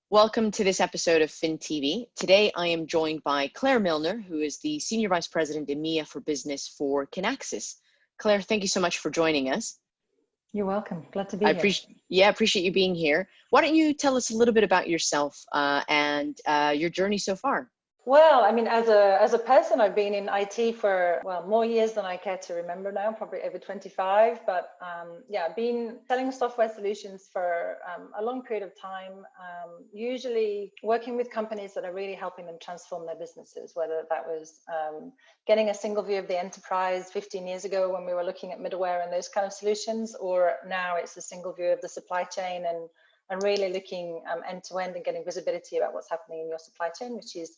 Welcome to this episode of FinTV. Today, I am joined by Claire Milner, who is the Senior Vice President EMEA for Business for Kinaxis. Claire, thank you so much for joining us. You're welcome. Glad to be here. I appreciate you being here. Why don't you tell us a little bit about yourself and your journey so far? Well, I mean, as a person, I've been in IT for, more years than I care to remember now, probably over 25. But I've been selling software solutions for a long period of time, usually working with companies that are really helping them transform their businesses, whether that was getting a single view of the enterprise 15 years ago when we were looking at middleware and those kind of solutions, or now it's a single view of the supply chain and really looking end to end and getting visibility about what's happening in your supply chain, which is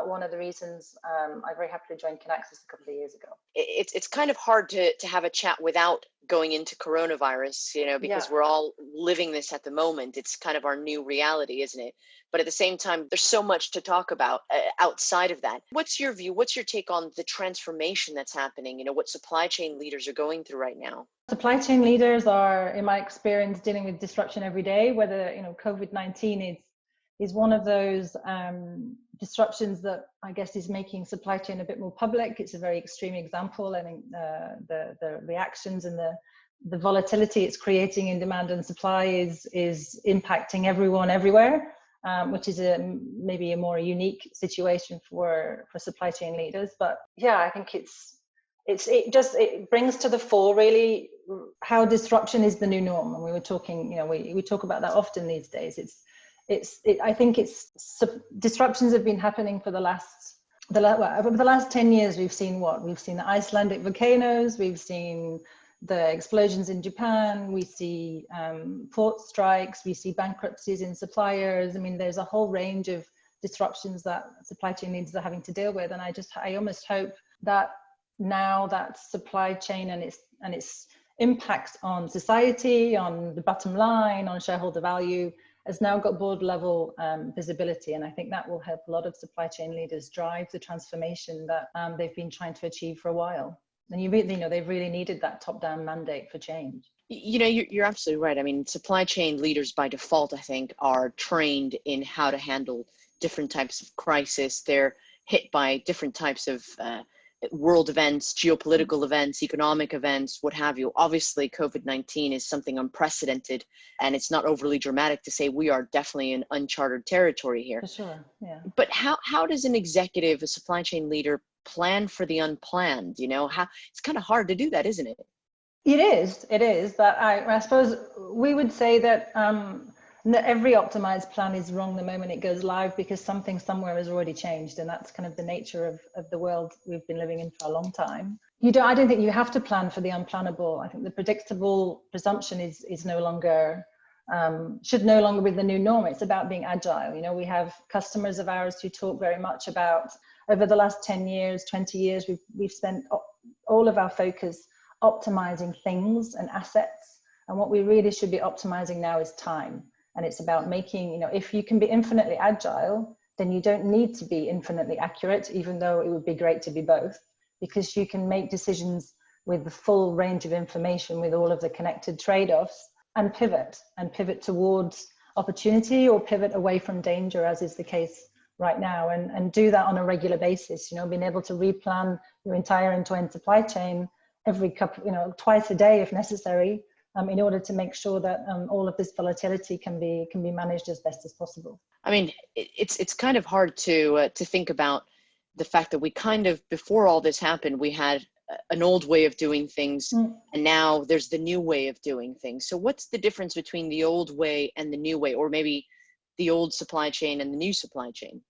one of the reasons I very happily joined Kinaxis a couple of years ago. It's kind of hard to have a chat without going into coronavirus, because we're all living this at the moment. It's kind of our new reality, isn't it? But at the same time, there's so much to talk about outside of that. What's your view? What's your take on the transformation that's happening? What supply chain leaders are going through right now? Supply chain leaders are, in my experience, dealing with disruption every day, whether, COVID-19 is one of those disruptions that I guess is making supply chain a bit more public. It's a very extreme example. I think the reactions and the volatility it's creating in demand and supply is impacting everyone everywhere, which is maybe a more unique situation for supply chain leaders. But yeah, I think it brings to the fore really how disruption is the new norm. And we were talking, we talk about that often these days. I think disruptions have been happening for over the last 10 years. We've seen the Icelandic volcanoes, we've seen the explosions in Japan, we see port strikes, we see bankruptcies in suppliers. I mean, there's a whole range of disruptions that supply chain leaders are having to deal with. And I almost hope that now that supply chain and its impacts on society, on the bottom line, on shareholder value, has now got board level visibility. And I think that will help a lot of supply chain leaders drive the transformation that they've been trying to achieve for a while. And they've really needed that top-down mandate for change. You're absolutely right. I mean, supply chain leaders by default, I think, are trained in how to handle different types of crisis. They're hit by different types of world events, geopolitical events, economic events, what have you. Obviously, COVID-19 is something unprecedented, and it's not overly dramatic to say we are definitely in uncharted territory here. For sure, yeah. But how does an executive, a supply chain leader, plan for the unplanned? It's kind of hard to do that, isn't it? It is. But I suppose we would say that every optimized plan is wrong the moment it goes live, because something somewhere has already changed, and that's kind of the nature of the world we've been living in for a long time. I don't think you have to plan for the unplannable. I think the predictable presumption is no longer should no longer be the new norm. It's about being agile. We have customers of ours who talk very much about, over the last 10 years, 20 years, we've spent all of our focus optimizing things and assets, and what we really should be optimizing now is time. And it's about making, if you can be infinitely agile, then you don't need to be infinitely accurate, even though it would be great to be both, because you can make decisions with the full range of information, with all of the connected trade-offs, and pivot towards opportunity or pivot away from danger, as is the case right now, and do that on a regular basis. Being able to replan your entire end-to-end supply chain every twice a day if necessary, in order to make sure that all of this volatility can be managed as best as possible. I mean, it's kind of hard to think about the fact that we kind of, before all this happened, we had an old way of doing things, and now there's the new way of doing things. So what's the difference between the old way and the new way, or maybe the old supply chain and the new supply chain?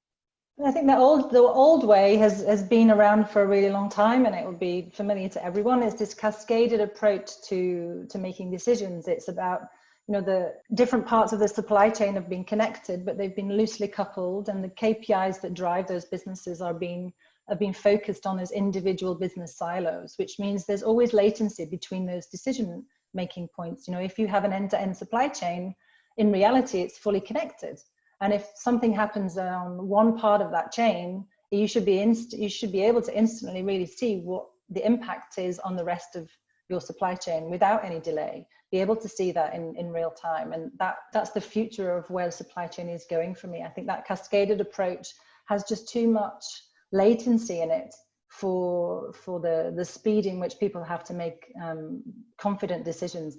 I think the old way has been around for a really long time, and it would be familiar to everyone. It's this cascaded approach to making decisions. It's about, the different parts of the supply chain have been connected, but they've been loosely coupled, and the KPIs that drive those businesses have been focused on as individual business silos, which means there's always latency between those decision making points. If you have an end-to-end supply chain, in reality, it's fully connected. And if something happens on one part of that chain, you should be able to instantly really see what the impact is on the rest of your supply chain without any delay, be able to see that in real time. And that's the future of where the supply chain is going for me. I think that cascaded approach has just too much latency in it for the speed in which people have to make confident decisions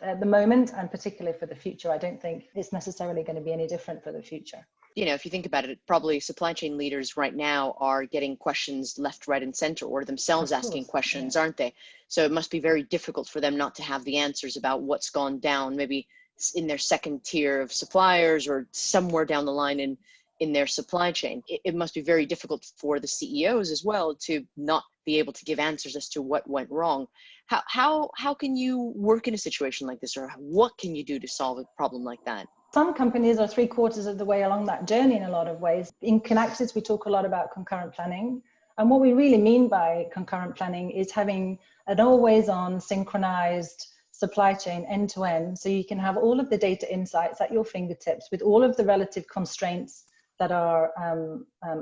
at the moment, and particularly for the future. I don't think it's necessarily going to be any different for the future. You know, if you think about it, probably supply chain leaders right now are getting questions left, right, and center, or themselves asking questions, aren't they? So it must be very difficult for them not to have the answers about what's gone down, maybe in their second tier of suppliers or somewhere down the line in their supply chain. It must be very difficult for the CEOs as well to not be able to give answers as to what went wrong. How can you work in a situation like this, or what can you do to solve a problem like that? Some companies are 3/4 of the way along that journey in a lot of ways. In Kinaxis, we talk a lot about concurrent planning. And what we really mean by concurrent planning is having an always-on synchronized supply chain end to end. So you can have all of the data insights at your fingertips with all of the relative constraints that are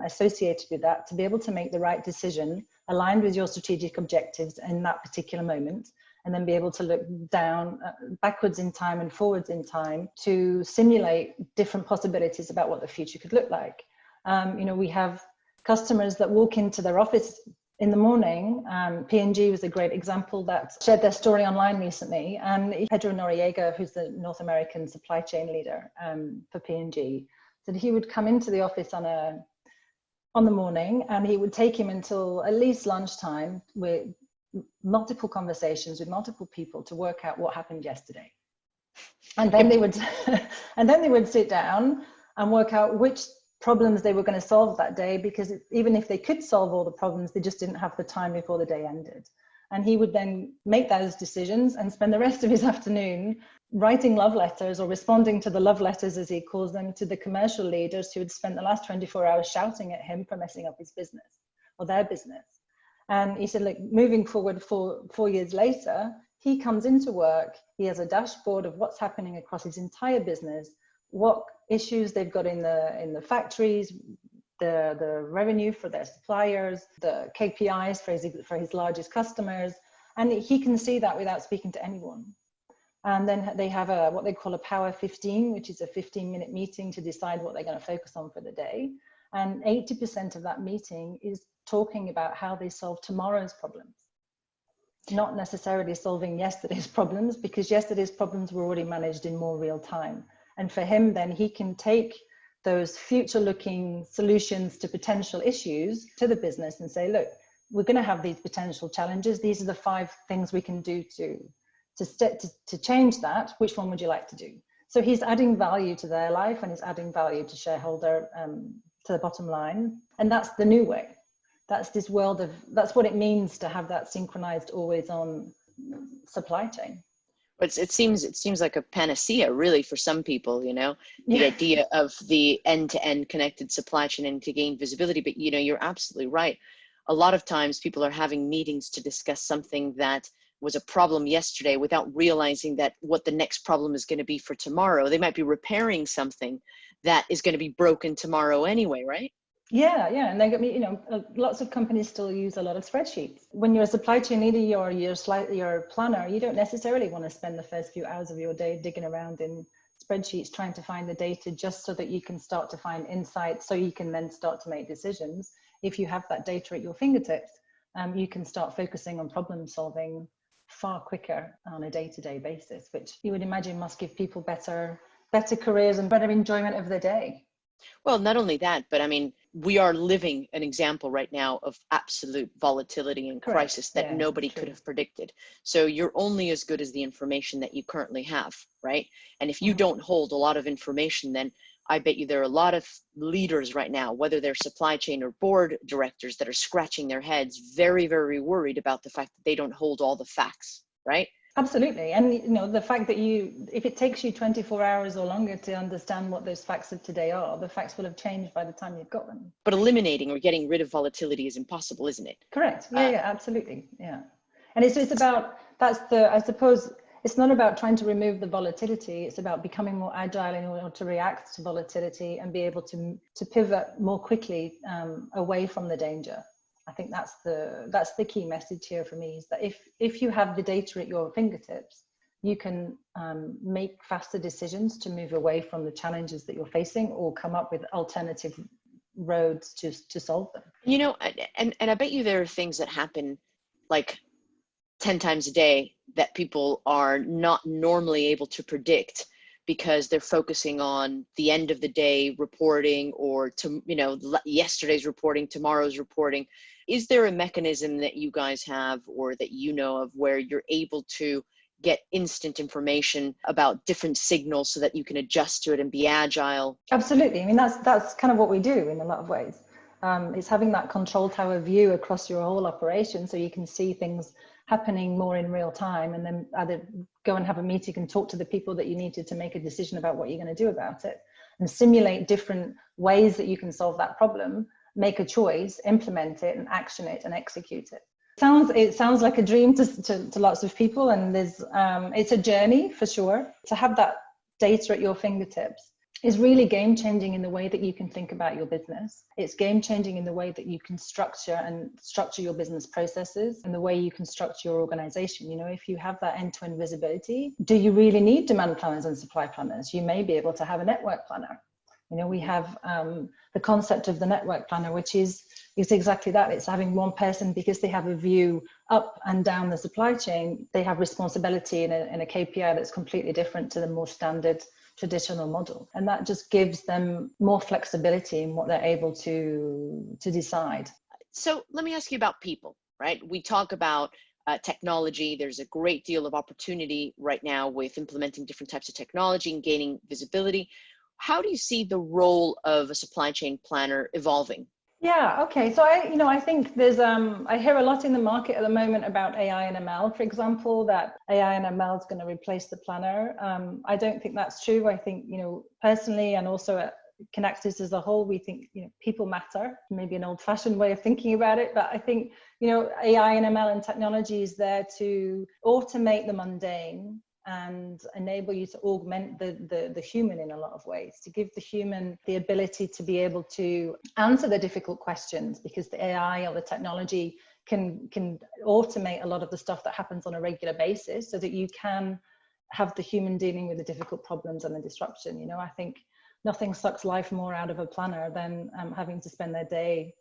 associated with that, to be able to make the right decision aligned with your strategic objectives in that particular moment, and then be able to look down, backwards in time and forwards in time to simulate different possibilities about what the future could look like. You know, we have customers that walk into their office in the morning. P&G was a great example that shared their story online recently. And Pedro Noriega, who's the North American supply chain leader for P&G, said he would come into the office on the morning, and he would take him until at least lunchtime with multiple conversations with multiple people to work out what happened yesterday. And then they would sit down and work out which problems they were going to solve that day, because even if they could solve all the problems, they just didn't have the time before the day ended. And he would then make those decisions and spend the rest of his afternoon writing love letters, or responding to the love letters, as he calls them, to the commercial leaders who had spent the last 24 hours shouting at him for messing up his business or their business. And he said, look, moving forward 4 years later, he comes into work, he has a dashboard of what's happening across his entire business, what issues they've got in the factories, the revenue for their suppliers, the KPIs for his largest customers, and he can see that without speaking to anyone. And then they have what they call a Power 15, which is a 15-minute meeting to decide what they're going to focus on for the day. And 80% of that meeting is talking about how they solve tomorrow's problems, not necessarily solving yesterday's problems, because yesterday's problems were already managed in more real time. And for him, then he can take those future-looking solutions to potential issues to the business and say, look, we're going to have these potential challenges. These are the 5 things we can do to change that. Which one would you like to do? So he's adding value to their life, and he's adding value to shareholder, to the bottom line. And that's the new way. That's this world of, that's what it means to have that synchronized, always on supply chain. But it seems like a panacea, really, for some people, you know, the idea of the end-to-end connected supply chain and to gain visibility. But, you know, you're absolutely right. A lot of times people are having meetings to discuss something that was a problem yesterday without realizing that what the next problem is going to be for tomorrow. They might be repairing something that is going to be broken tomorrow anyway, right? Yeah, and they get me. You know, lots of companies still use a lot of spreadsheets. When you're a supply chain leader or you're a planner, you don't necessarily want to spend the first few hours of your day digging around in spreadsheets trying to find the data, just so that you can start to find insights, so you can then start to make decisions. If you have that data at your fingertips, you can start focusing on problem solving far quicker on a day-to-day basis, which you would imagine must give people better careers and better enjoyment of their day. Well, not only that, but I mean, we are living an example right now of absolute volatility and crisis that nobody could have predicted. So you're only as good as the information that you currently have, right? And if you don't hold a lot of information, then I bet you there are a lot of leaders right now, whether they're supply chain or board directors, that are scratching their heads, very, very worried about the fact that they don't hold all the facts, right? Absolutely. And you know, the fact that if it takes you 24 hours or longer to understand what those facts of today are, the facts will have changed by the time you've got them. But eliminating or getting rid of volatility is impossible, isn't it? Correct. Yeah, absolutely. Yeah. And it's about, I suppose, it's not about trying to remove the volatility. It's about becoming more agile in order to react to volatility and be able to pivot more quickly away from the danger. I think that's the key message here for me, is that if you have the data at your fingertips, you can make faster decisions to move away from the challenges that you're facing, or come up with alternative roads to solve them. You know, and I bet you there are things that happen like 10 times a day that people are not normally able to predict, because they're focusing on the end of the day reporting, or to, you know, yesterday's reporting, tomorrow's reporting. Is there a mechanism that you guys have, or that you know of, where you're able to get instant information about different signals so that you can adjust to it and be agile? Absolutely. I mean, that's kind of what we do in a lot of ways. It's having that control tower view across your whole operation, so you can see things happening more in real time, and then either go and have a meeting and talk to the people that you needed to make a decision about what you're going to do about it, and simulate different ways that you can solve that problem, make a choice, implement it, and action it and execute it. It sounds like a dream to lots of people, and it's a journey for sure. To have that data at your fingertips is really game changing in the way that you can think about your business. It's game changing in the way that you can structure your business processes, and the way you can structure your organization. You know, if you have that end-to-end visibility, do you really need demand planners and supply planners? You may be able to have a network planner. You know, we have the concept of the network planner, which is exactly that. It's having one person, because they have a view up and down the supply chain. They have responsibility in a KPI that's completely different to the more standard traditional model, and that just gives them more flexibility in what they're able to decide. So let me ask you about people, right? We talk about technology. There's a great deal of opportunity right now with implementing different types of technology and gaining visibility. How do you see the role of a supply chain planner evolving? Yeah, okay. So I think there's I hear a lot in the market at the moment about AI and ML, for example, that AI and ML is going to replace the planner. I don't think that's true. I think, personally, and also at Kinaxis as a whole, we think, people matter. Maybe an old-fashioned way of thinking about it, but I think, AI and ML and technology is there to automate the mundane and enable you to augment the human in a lot of ways, to give the human the ability to be able to answer the difficult questions, because the AI or the technology can automate a lot of the stuff that happens on a regular basis, so that you can have the human dealing with the difficult problems and the disruption. I think nothing sucks life more out of a planner than having to spend their day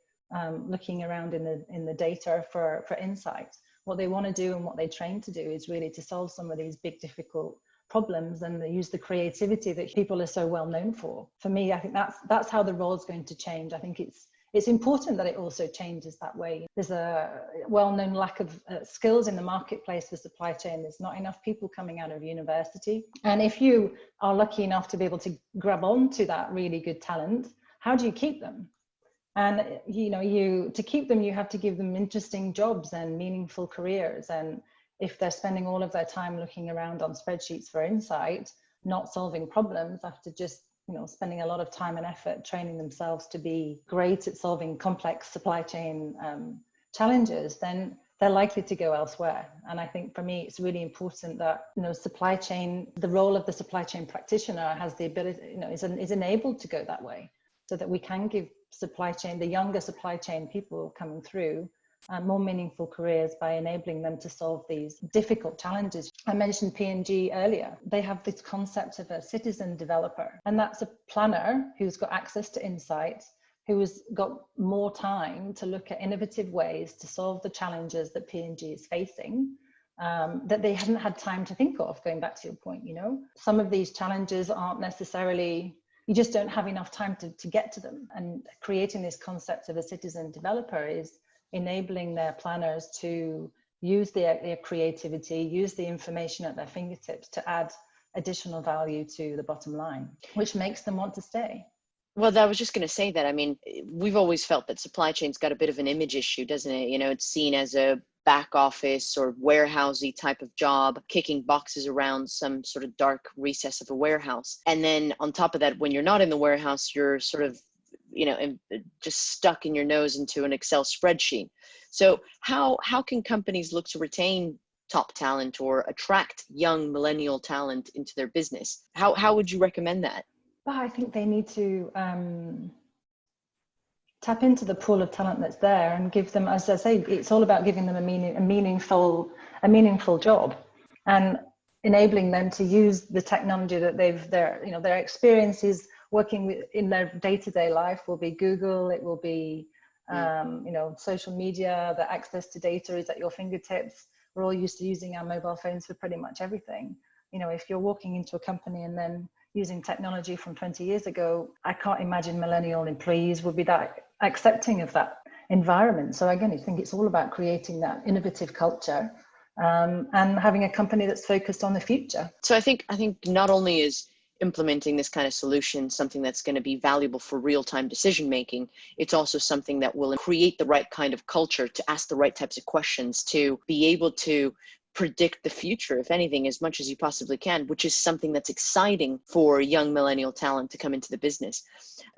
looking around in the data for insight. What they want to do and what they train to do is really to solve some of these big, difficult problems, and they use the creativity that people are so well known for. For me, I think that's how the role is going to change. I think it's important that it also changes that way. There's a well-known lack of skills in the marketplace for supply chain. There's not enough people coming out of university. And if you are lucky enough to be able to grab onto that really good talent, how do you keep them? And to keep them, you have to give them interesting jobs and meaningful careers. And if they're spending all of their time looking around on spreadsheets for insight, not solving problems, after just spending a lot of time and effort training themselves to be great at solving complex supply chain challenges, then they're likely to go elsewhere. And I think for me, it's really important that supply chain, the role of the supply chain practitioner has the ability, is enabled to go that way, so that we can give the younger supply chain people coming through more meaningful careers by enabling them to solve these difficult challenges. I mentioned P&G earlier. They have this concept of a citizen developer, and that's a planner who's got access to insight, who has got more time to look at innovative ways to solve the challenges that P&G is facing, that they hadn't had time to think of, going back to your point. Some of these challenges aren't necessarily, you just don't have enough time to get to them. And creating this concept of a citizen developer is enabling their planners to use their creativity, use the information at their fingertips to add additional value to the bottom line, which makes them want to stay. Well, I was just going to say that. I mean, we've always felt that supply chain's got a bit of an image issue, doesn't it? It's seen as a back office or warehousey type of job, kicking boxes around some sort of dark recess of a warehouse. And then on top of that, when you're not in the warehouse, you're sort of, just stuck in your nose into an Excel spreadsheet. So how can companies look to retain top talent or attract young millennial talent into their business? How would you recommend that? Well, I think they need to tap into the pool of talent that's there and give them, as I say, it's all about giving them a meaningful job, and enabling them to use the technology that their experiences working with in their day-to-day life will be Google, it will be social media, the access to data is at your fingertips. We're all used to using our mobile phones for pretty much everything. If you're walking into a company and then using technology from 20 years ago, I can't imagine millennial employees would be that accepting of that environment. So again, I think it's all about creating that innovative culture, and having a company that's focused on the future. So I think not only is implementing this kind of solution something that's going to be valuable for real-time decision making, it's also something that will create the right kind of culture to ask the right types of questions, to be able to predict the future, if anything, as much as you possibly can, which is something that's exciting for young millennial talent to come into the business.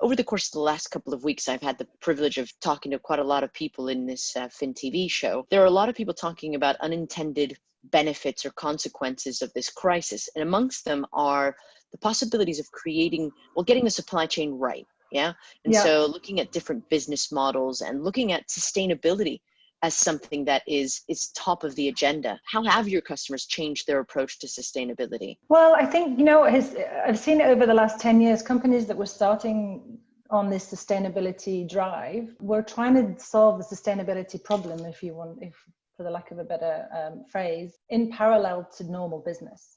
Over the course of the last couple of weeks, I've had the privilege of talking to quite a lot of people in this Fin TV show. There are a lot of people talking about unintended benefits or consequences of this crisis. And amongst them are the possibilities of getting the supply chain right. So looking at different business models and looking at sustainability as something that is top of the agenda. How have your customers changed their approach to sustainability? Well, I think, I've seen it over the last 10 years, companies that were starting on this sustainability drive were trying to solve the sustainability problem, if for the lack of a better phrase, in parallel to normal business.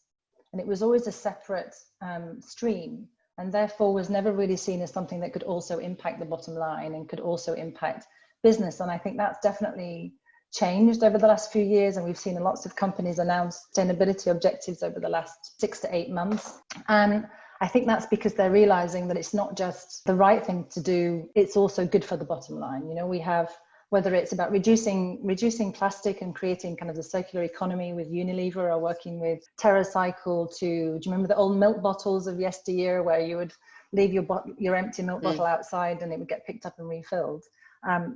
And it was always a separate stream, and therefore was never really seen as something that could also impact the bottom line and could also impact business. And I think that's definitely changed over the last few years, and we've seen lots of companies announce sustainability objectives over the last 6 to 8 months. And I think that's because they're realizing that it's not just the right thing to do, it's also good for the bottom line. We have, whether it's about reducing plastic and creating kind of the circular economy with Unilever, or working with TerraCycle do you remember the old milk bottles of yesteryear where you would leave your empty milk bottle outside and it would get picked up and refilled?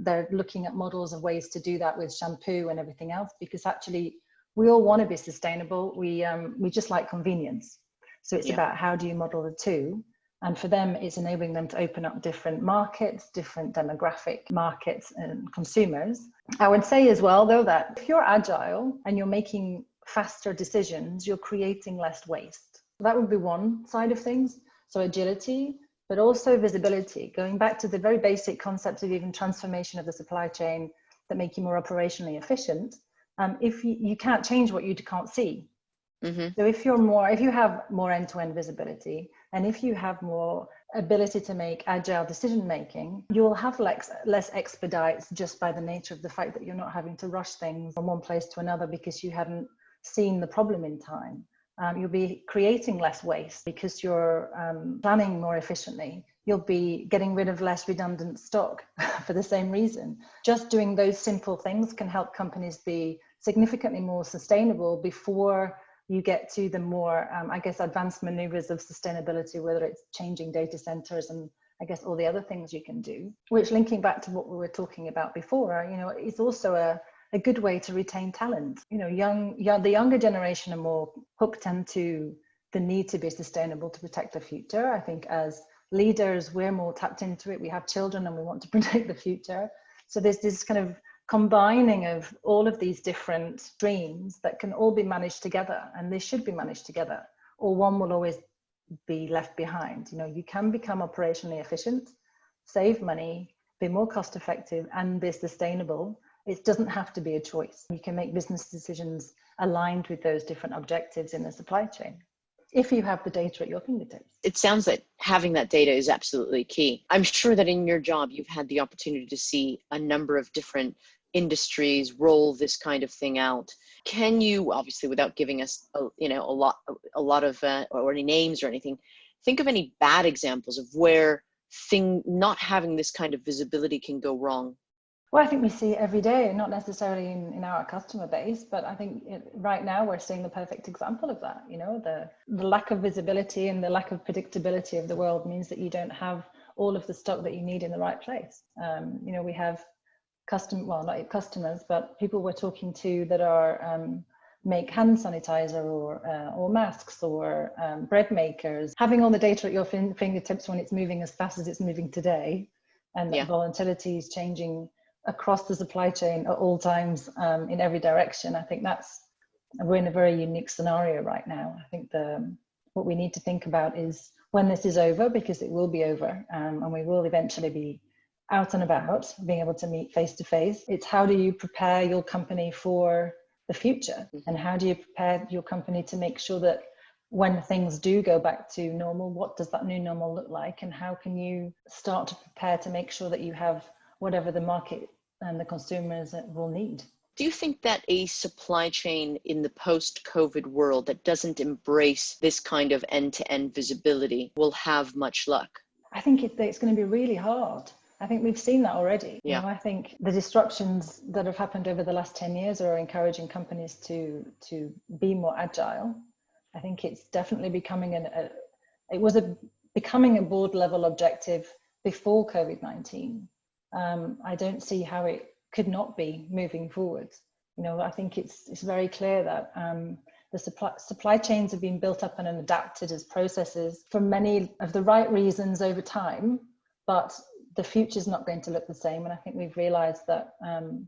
They're looking at models of ways to do that with shampoo and everything else, because actually we all want to be sustainable. We just like convenience. So it's about how do you model the two? And for them, it's enabling them to open up different markets, different demographic markets and consumers. I would say as well, though, that if you're agile and you're making faster decisions, you're creating less waste. That would be one side of things. So agility, but also visibility, going back to the very basic concepts of even transformation of the supply chain that make you more operationally efficient. If you can't change what you can't see. So if you have more end-to-end visibility, and if you have more ability to make agile decision making, you'll have less expedites just by the nature of the fact that you're not having to rush things from one place to another because you hadn't seen the problem in time. You'll be creating less waste because you're planning more efficiently. You'll be getting rid of less redundant stock for the same reason. Just doing those simple things can help companies be significantly more sustainable before you get to the more, advanced maneuvers of sustainability, whether it's changing data centers and all the other things you can do, which, linking back to what we were talking about before, is also a good way to retain talent. The younger generation are more hooked into the need to be sustainable to protect the future. I think as leaders, we're more tapped into it. We have children and we want to protect the future. So there's this kind of combining of all of these different streams that can all be managed together, and they should be managed together, or one will always be left behind. You can become operationally efficient, save money, be more cost effective, and be sustainable. It doesn't have to be a choice. You can make business decisions aligned with those different objectives in the supply chain, if you have the data at your fingertips. It sounds like having that data is absolutely key. I'm sure that in your job, you've had the opportunity to see a number of different industries roll this kind of thing out. Can you, obviously without giving us a lot of or any names or anything, think of any bad examples of where not having this kind of visibility can go wrong? Well, I think we see it every day, not necessarily in our customer base, but I think right now we're seeing the perfect example of that. The lack of visibility and the lack of predictability of the world means that you don't have all of the stock that you need in the right place. We have not customers, but people we're talking to that are make hand sanitizer or masks or bread makers. Having all the data at your fingertips when it's moving as fast as it's moving today and Yeah. that volatility is changing across the supply chain at all times, in every direction. I think we're in a very unique scenario right now. I think what we need to think about is when this is over, because it will be over, and we will eventually be out and about, being able to meet face to face. It's how do you prepare your company for the future, and how do you prepare your company to make sure that when things do go back to normal, what does that new normal look like, and how can you start to prepare to make sure that you have whatever the market and the consumers will need. Do you think that a supply chain in the post-COVID world that doesn't embrace this kind of end-to-end visibility will have much luck? I think it's going to be really hard. I think we've seen that already. Yeah. You know, I think the disruptions that have happened over the last 10 years are encouraging companies to be more agile. I think it's definitely becoming becoming a board level objective before COVID-19. I don't see how it could not be moving forward. You know, I think it's very clear that the supply chains have been built up and adapted as processes for many of the right reasons over time, but the future is not going to look the same. And I think we've realized that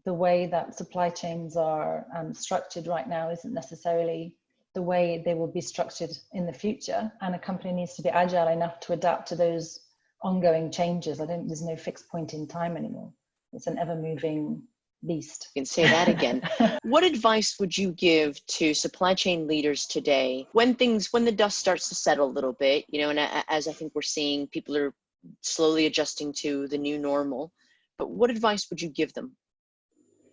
the way that supply chains are structured right now isn't necessarily the way they will be structured in the future. And a company needs to be agile enough to adapt to those ongoing changes. There's no fixed point in time anymore. It's an ever-moving beast. You can say that again. What advice would you give to supply chain leaders today when the dust starts to settle a little bit, you know, and as I think we're seeing, people are slowly adjusting to the new normal, but what advice would you give them?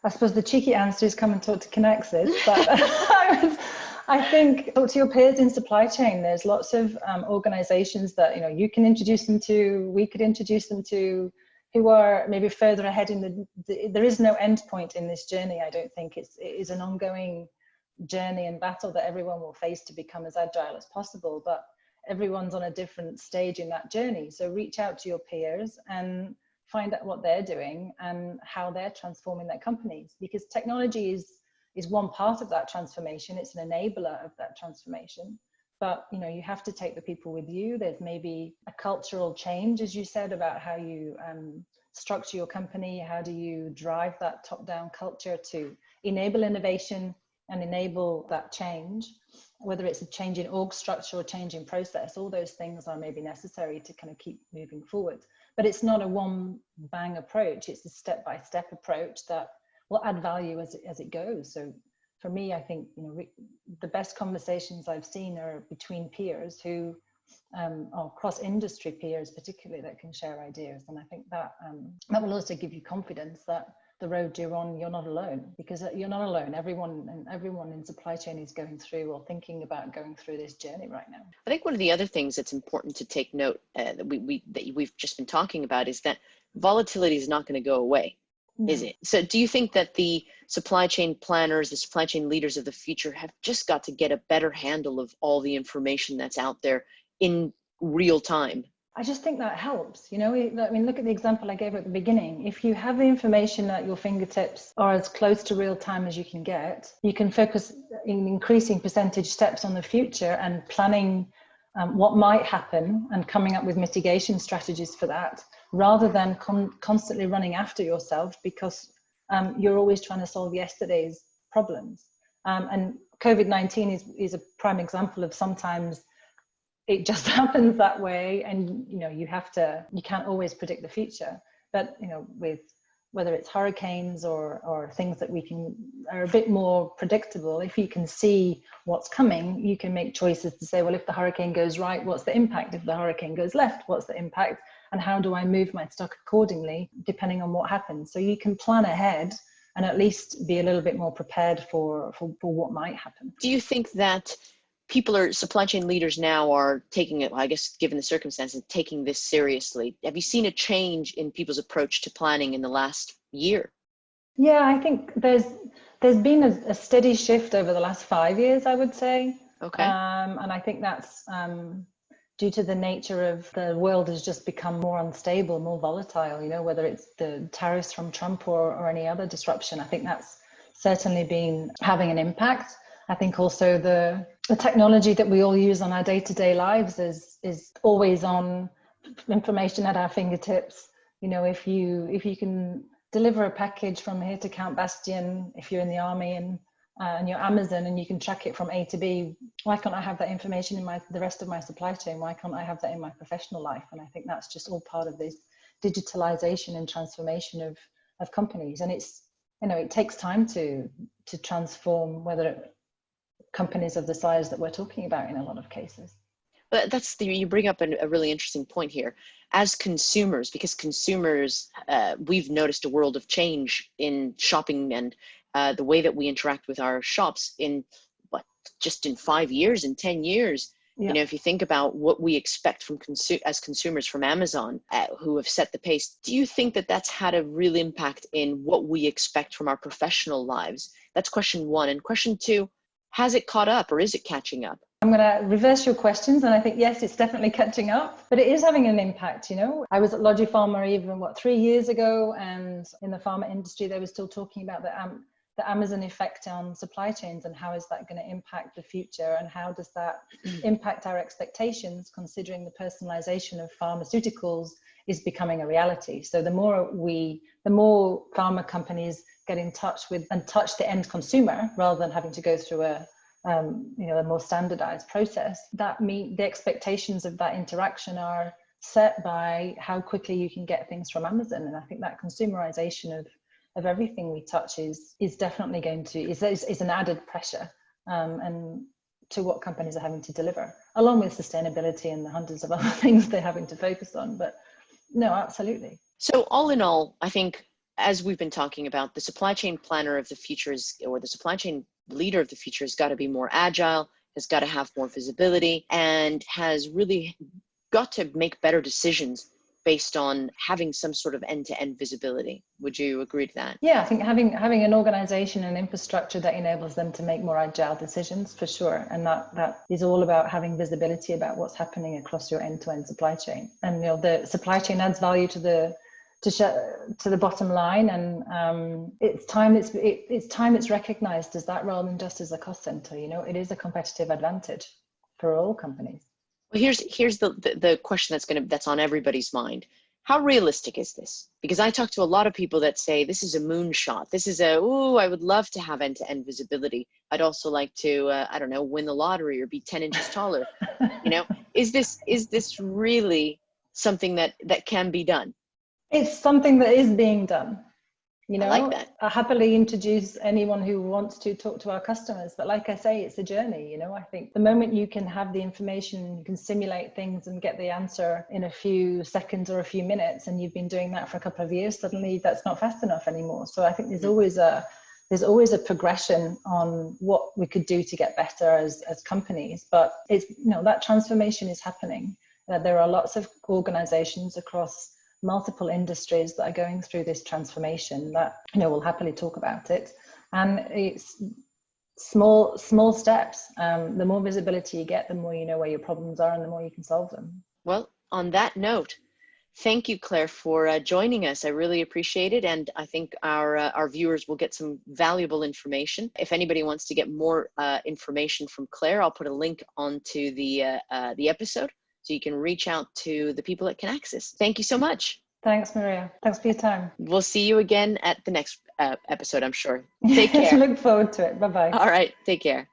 I suppose the cheeky answer is come and talk to Kinaxis, but I think talk to your peers in supply chain. There's lots of organizations that, you know, you can introduce them to, we could introduce them to, who are maybe further ahead in there is no end point in this journey. I don't think it is an ongoing journey and battle that everyone will face to become as agile as possible, but everyone's on a different stage in that journey. So reach out to your peers and find out what they're doing and how they're transforming their companies, because technology is one part of that transformation. It's an enabler of that transformation. But, you know, you have to take the people with you. There's maybe a cultural change, as you said, about how you structure your company. How do you drive that top-down culture to enable innovation and enable that change? Whether it's a change in org structure or change in process, all those things are maybe necessary to kind of keep moving forward. But it's not a one-bang approach. It's a step-by-step approach that will add value as it goes. So for me, I think, you know, the best conversations I've seen are between peers who are cross-industry peers, particularly, that can share ideas. And I think that will also give you confidence that the road you're on, you're not alone, because you're not alone. Everyone in supply chain is going through or thinking about going through this journey right now. I think one of the other things that's important to take note that we've just been talking about is that volatility is not going to go away. No. Is it? So do you think that the supply chain planners, the supply chain leaders of the future have just got to get a better handle of all the information that's out there in real time? I just think that helps. You know, I mean, look at the example I gave at the beginning. If you have the information at your fingertips or as close to real time as you can focus in increasing percentage steps on the future and planning what might happen and coming up with mitigation strategies for that, rather than constantly running after yourself because you're always trying to solve yesterday's problems. And COVID-19 is a prime example of sometimes it just happens that way, and you know, you can't always predict the future. But you know, with whether it's hurricanes or things that are a bit more predictable, if you can see what's coming, you can make choices to say, well, if the hurricane goes right, what's the impact? If the hurricane goes left, what's the impact? And how do I move my stock accordingly, depending on what happens? So you can plan ahead and at least be a little bit more prepared for what might happen. Do you think that supply chain leaders now are taking it, I guess, given the circumstances, taking this seriously? Have you seen a change in people's approach to planning in the last year? Yeah, I think there's been a steady shift over the last 5 years, I would say. Okay. And I think that's due to the nature of the world has just become more unstable, more volatile, you know, whether it's the tariffs from Trump or any other disruption. I think that's certainly been having an impact. I think also the technology that we all use on our day-to-day lives is always on, information at our fingertips, if you can deliver a package from here to Count Bastion, if you're in the army and you're Amazon and you can track it from A to B, why can't I have that information in the rest of my supply chain? Why can't I have that in my professional life? And I think that's just all part of this digitalization and transformation of companies. And it's, it takes time to transform companies of the size that we're talking about in a lot of cases. But you bring up a really interesting point here. As consumers, because consumers, we've noticed a world of change in shopping and the way that we interact with our shops just in 5 years, in 10 years. Yeah. If you think about what we expect from as consumers from Amazon, who have set the pace, do you think that that's had a real impact in what we expect from our professional lives? That's question one. And question two, has it caught up or is it catching up? I'm going to reverse your questions, and I think, yes, it's definitely catching up, but it is having an impact. I was at Logipharma even 3 years ago, and in the pharma industry, they were still talking about the Amazon effect on supply chains and how is that going to impact the future, and how does that impact our expectations, considering the personalization of pharmaceuticals is becoming a reality. So the more pharma companies get in touch with and touch the end consumer rather than having to go through a more standardized process, the expectations of that interaction are set by how quickly you can get things from Amazon. And I think that consumerization of everything we touch is definitely is an added pressure and to what companies are having to deliver, along with sustainability and the hundreds of other things they're having to focus on. But no, absolutely. So all in all, I think, as we've been talking about, the supply chain planner of the future or the supply chain leader of the future has got to be more agile, has got to have more visibility, and has really got to make better decisions based on having some sort of end-to-end visibility. Would you agree to that? Yeah, I think having an organization and infrastructure that enables them to make more agile decisions, for sure. And that is all about having visibility about what's happening across your end-to-end supply chain. And the supply chain adds value to the bottom line, and it's time it's recognized as that rather than just as a cost center. It is a competitive advantage for all companies. Well, here's the question that's on everybody's mind. How realistic is this? Because I talk to a lot of people that say this is a moonshot. This is I would love to have end-to-end visibility. I'd also like to win the lottery or be 10 inches taller. Is this really something that can be done? It's something that is being done. I like that. I happily introduce anyone who wants to talk to our customers. But like I say, it's a journey. I think the moment you can have the information, you can simulate things and get the answer in a few seconds or a few minutes, and you've been doing that for a couple of years, suddenly that's not fast enough anymore. So I think there's always a progression on what we could do to get better as companies. But it's, that transformation is happening. There are lots of organizations across multiple industries that are going through this transformation that will happily talk about it, and it's small steps. The more visibility you get, the more you know where your problems are and the more you can solve them. Well, on that note, thank you, Claire, for joining us. I really appreciate it, and I think our viewers will get some valuable information. If anybody wants to get more information from Claire, I'll put a link onto the episode, so you can reach out to the people at Kinaxis. Thank you so much. Thanks, Maria. Thanks for your time. We'll see you again at the next episode, I'm sure. Take care. Look forward to it. Bye-bye. All right. Take care.